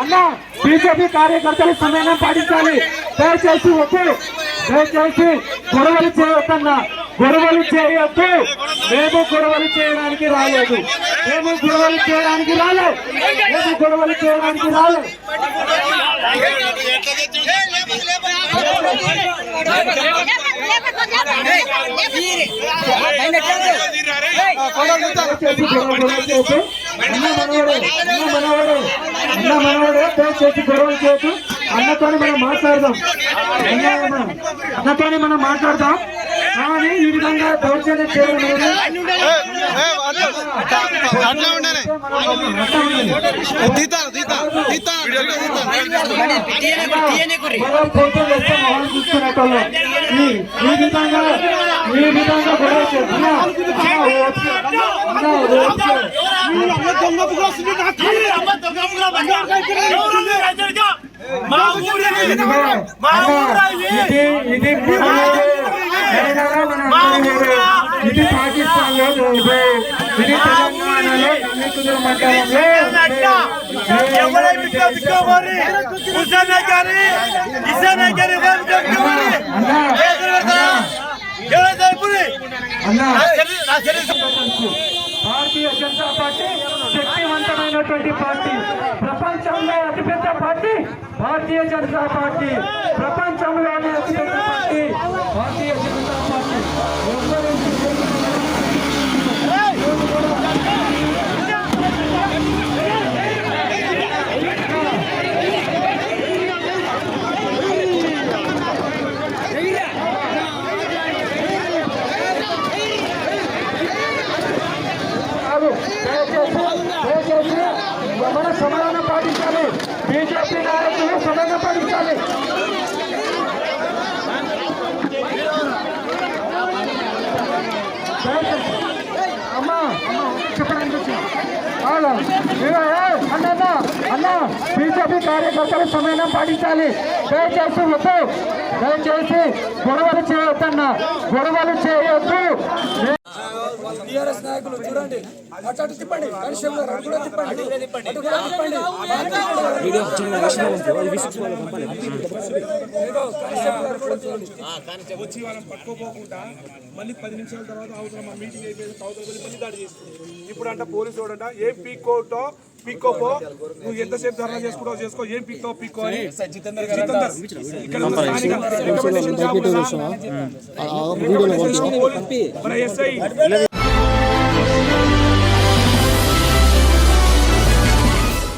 అన్న బీజేపీ కార్యకర్తలు సమయం పాటించాలి. దయచేసి దయచేసి గొడవలు చేయొద్దన్న, గొడవలు చేయొద్దు. మేము గొడవలు చేయడానికి రాలేదు, మేము గొడవలు చేయడానికి రాలేదు. మనవాడు దయచేసి గొడవలు చేయొద్దు. అన్నతోని మనం మాట్లాడదాం, కానీ ఈ విధంగా దౌర్జన్యం చేయడం చూసుకునేటోళ్ళు ఈ విధంగా గొడవ ఇది పాకిస్తాన్ లో లేదు, ఇది తెలంగాణలో భారతీయ జనతా పార్టీ శక్తివంతమైనటువంటి పార్టీ, ప్రపంచంలో అతిపెద్ద పార్టీ భారతీయ జనతా పార్టీ, ప్రపంచంలోనే అతిపెద్ద పార్టీ భారతీయ జనతా పార్టీ. మన సమాధానం పాటించాలి, బీజేపీ నాయకులు సమాధానం పాటించాలి. అమ్మా చెప్పడానికి అన్న బీజేపీ కార్యకర్తలు సమయం పాటించాలి. దయచేసి గొడవలు చేయొద్దన్న, గొడవలు చేయొద్దు. టీఆర్ఎస్ నాయకులు చూడండి, అటు తిప్పండి, కానిస్టేబుల్ అటు కూడా తిప్పండి, అటు కూడా తిప్పండి. వచ్చి వాళ్ళని పట్టుకోపోకుండా మళ్ళీ 10 నిమిషాల తర్వాత అవసరం మా మీటింగ్ అయిపోయింది, మళ్ళీ దాడి చేస్తుంది. ఇప్పుడు అంట పోలీసు వాడంట ఏం పీక్కోటో పీక్కోపో, నువ్వు ఎంతసేపు ధర్నా చేసుకుంటావు చేసుకో, ఏం పీక్తో పీక్కో అని ఇక్కడ ఎస్ఐ